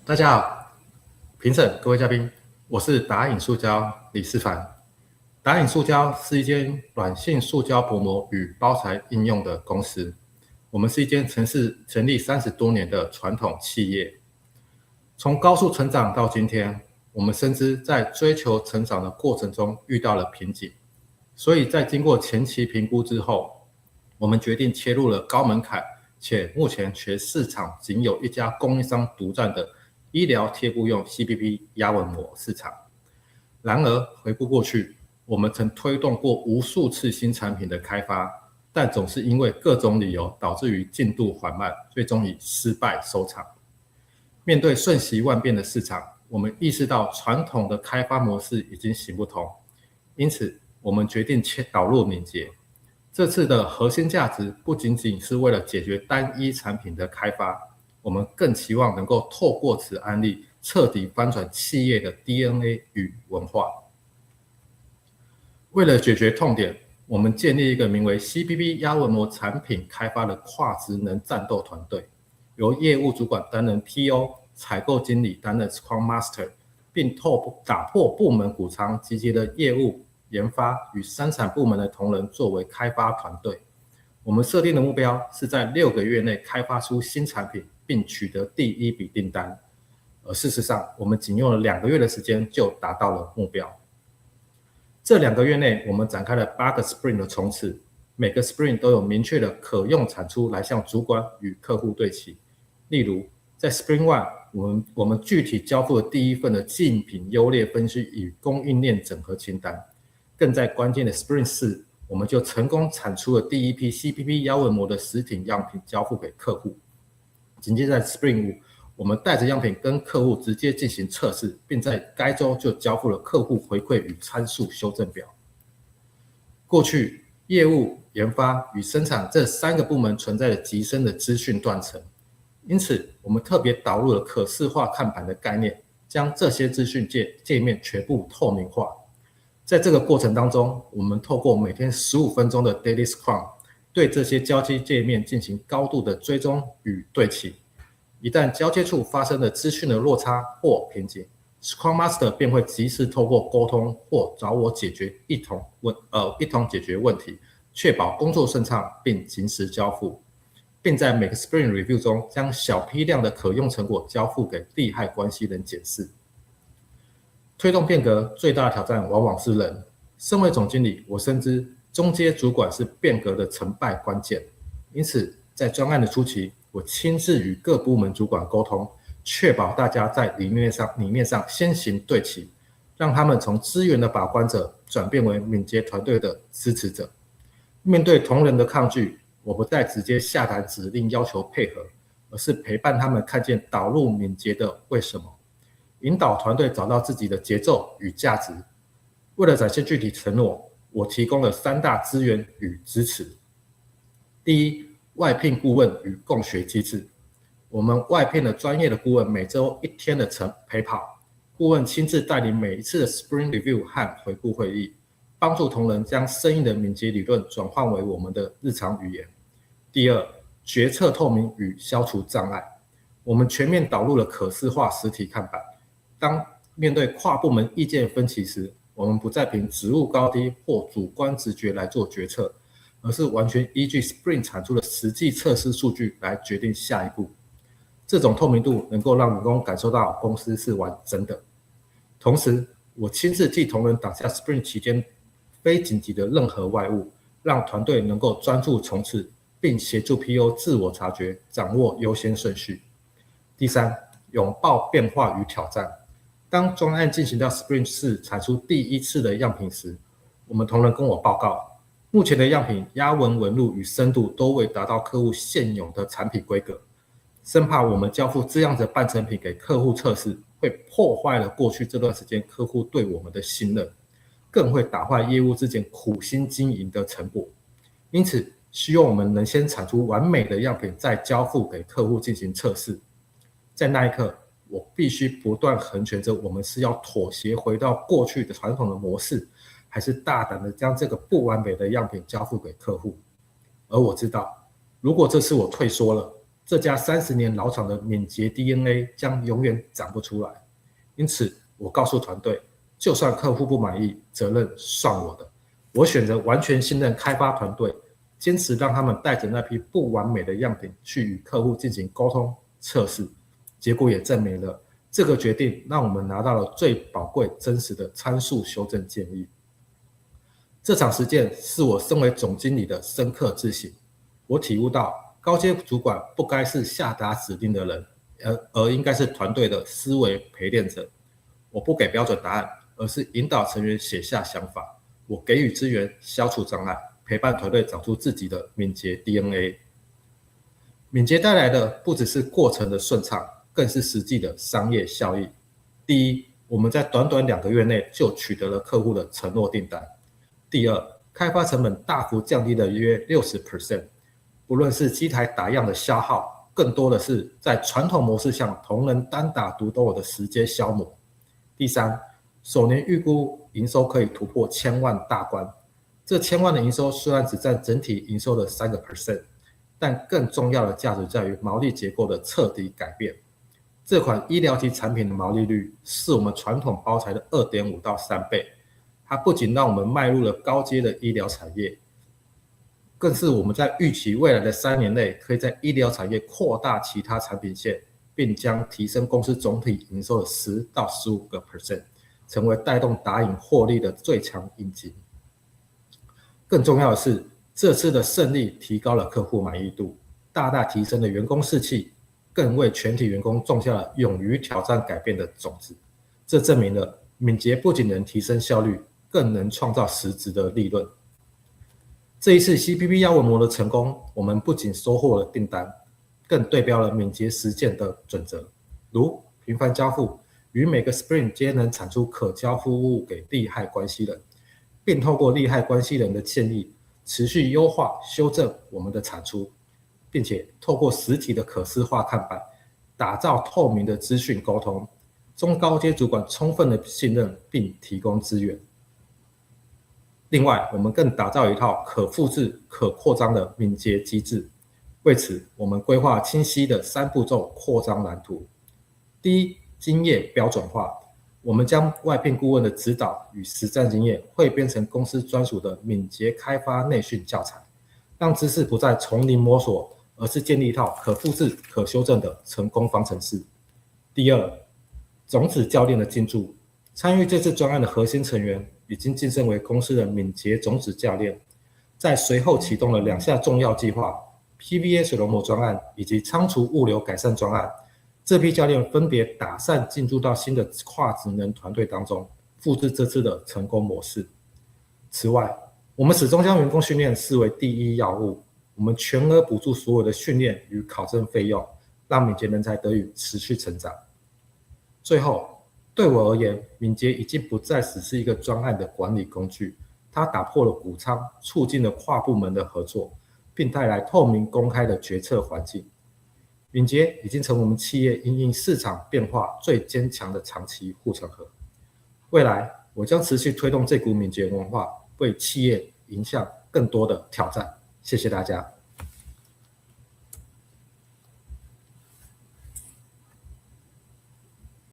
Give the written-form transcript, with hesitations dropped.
大家好，评审各位嘉宾，我是达影塑胶李世凡。达影塑胶是一间软性塑胶薄膜与包材应用的公司，我们是一间成立30多年的传统企业。从高速成长到今天，我们深知在追求成长的过程中遇到了瓶颈，所以在经过前期评估之后，我们决定切入了高门槛且目前全市场仅有一家供应商独占的医疗贴布用 CPP 压纹膜市场。然而回顾过去，我们曾推动过无数次新产品的开发，但总是因为各种理由导致于进度缓慢，最终以失败收场。面对瞬息万变的市场，我们意识到传统的开发模式已经行不通，因此我们决定导入敏捷。这次的核心价值不仅仅是为了解决单一产品的开发，我们更期望能够透过此案例彻底翻转企业的 DNA 与文化。为了解决痛点，我们建立一个名为 CPP 压纹膜产品开发的跨职能战斗团队，由业务主管担任 PO， 采购经理担任 Scrum Master， 并打破部门谷仓，集结了业务、研发与生产部门的同仁作为开发团队。我们设定的目标是在6个月内开发出新产品，并取得第一笔订单。而事实上，我们仅用了2个月的时间就达到了目标。这2个月内，我们展开了8个 Sprint 的冲刺，每个 Sprint 都有明确的可用产出来向主管与客户对齐。例如，在 Sprint 1，我们具体交付了第一份的竞品优劣分析与供应链整合清单。更在关键的 Sprint 4，我们就成功产出了第一批 CPP 压纹膜的实体样品交付给客户。紧接着在 Sprint 5，我们带着样品跟客户直接进行测试，并在该周就交付了客户回馈与参数修正表。过去，业务、研发与生产这3个部门存在着极深的资讯断层，因此我们特别导入了可视化看板的概念，将这些资讯界面全部透明化。在这个过程当中，我们透过每天15分钟的 Daily Scrum， 对这些交接界面进行高度的追踪与对齐。一旦交接处发生了资讯的落差或瓶颈， Scrum Master 便会及时透过沟通或找我解决一同解决问题，确保工作顺畅并及时交付，并在每个 Sprint Review 中将小批量的可用成果交付给利害关系人检视。推动变革最大的挑战往往是人。身为总经理，我深知中阶主管是变革的成败关键，因此在专案的初期，我亲自与各部门主管沟通，确保大家在理念上先行对齐，让他们从资源的把关者转变为敏捷团队的支持者。面对同仁的抗拒，我不再直接下达指令要求配合，而是陪伴他们看见导入敏捷的为什么，引导团队找到自己的节奏与价值。为了展现具体承诺，我提供了3大资源与支持。第一，外聘顾问与共学机制。我们外聘了专业的顾问，每周1天的陪跑，顾问亲自带领每一次的 Sprint Review 和回顾会议，帮助同仁将生硬的敏捷理论转换为我们的日常语言。第二，决策透明与消除障碍。我们全面导入了可视化实体看板，当面对跨部门意见分歧时，我们不再凭职务高低或主观直觉来做决策，而是完全依据 Sprint 产出的实际测试数据来决定下一步。这种透明度能够让员工感受到公司是玩真的。同时，我亲自替同仁挡下 Sprint 期间非紧急的任何外务，让团队能够专注冲刺，并协助 PO 自我察觉，掌握优先顺序。第三，拥抱变化与挑战。当专案进行到 Sprint 4产出第1次的样品时，我们同仁跟我报告，目前的样品压纹纹路与深度都未达到客户现有的产品规格，生怕我们交付这样的半成品给客户测试，会破坏了过去这段时间客户对我们的信任，更会打坏业务之间苦心经营的成果。因此，希望我们能先产出完美的样品，再交付给客户进行测试。在那一刻，我必须不断衡权着我们是要妥协回到过去的传统的模式，还是大胆的将这个不完美的样品交付给客户。而我知道，如果这次我退缩了，这家30年老厂的敏捷 DNA 将永远长不出来。因此，我告诉团队，就算客户不满意，责任算我的。我选择完全信任开发团队，坚持让他们带着那批不完美的样品去与客户进行沟通测试。结果也证明了，这个决定让我们拿到了最宝贵真实的参数修正建议。这场实践是我身为总经理的深刻自省。我体悟到，高阶主管不该是下达指令的人，而应该是团队的思维陪练者。我不给标准答案，而是引导成员写下想法。我给予资源，消除障碍，陪伴团队长出自己的敏捷 DNA。敏捷带来的不只是过程的顺畅，更是实际的商业效益。第一，我们在短短2个月内就取得了客户的承诺订单。第二，开发成本大幅降低了约 60%。不论是机台打样的消耗，更多的是在传统模式下同仁单打独斗的时间消磨。第三，首年预估营收可以突破1000万大关。这1000万的营收虽然只占整体营收的3%，但更重要的价值在于毛利结构的彻底改变。这款医疗级产品的毛利率是我们传统包材的 2.5 到3倍。它不仅让我们迈入了高阶的医疗产业，更是我们在预期未来的3年内可以在医疗产业扩大其他产品线，并将提升公司总体营收的10到15%，成为带动打赢获利的最强引擎。更重要的是，这次的胜利提高了客户满意度，大大提升了员工士气，更为全体员工种下了勇于挑战改变的种子。这证明了敏捷不仅能提升效率，更能创造实质的利润。这一次 CPP 压纹膜的成功，我们不仅收获了订单，更对标了敏捷实践的准则，如频繁交付，与每个 Sprint 皆能产出可交付物给利害关系人，并透过利害关系人的建议，持续优化修正我们的产出，并且透过实体的可视化看板，打造透明的资讯沟通，中高阶主管充分的信任并提供资源。另外，我们更打造一套可复制、可扩张的敏捷机制。为此，我们规划清晰的3步骤扩张蓝图。第一，经验标准化。我们将外聘顾问的指导与实战经验汇编成公司专属的敏捷开发内训教材，让知识不再从零摸索，而是建立一套可复制、可修正的成功方程式。第二，种子教练的进驻。参与这次专案的核心成员已经晋升为公司的敏捷种子教练，在随后启动了2项重要计划 PVA 水龙膜专案以及仓储物流改善专案。这批教练分别打散进驻到新的跨职能团队当中，复制这次的成功模式。此外，我们始终将员工训练视为第一要务，我们全额补助所有的训练与考证费用，让敏捷人才得以持续成长。最后，对我而言，敏捷已经不再只是一个专案的管理工具，它打破了谷仓，促进了跨部门的合作，并带来透明公开的决策环境。敏捷已经成为我们企业因应市场变化最坚强的长期护城河。未来，我将持续推动这股敏捷文化，为企业迎向更多的挑战。谢谢大家。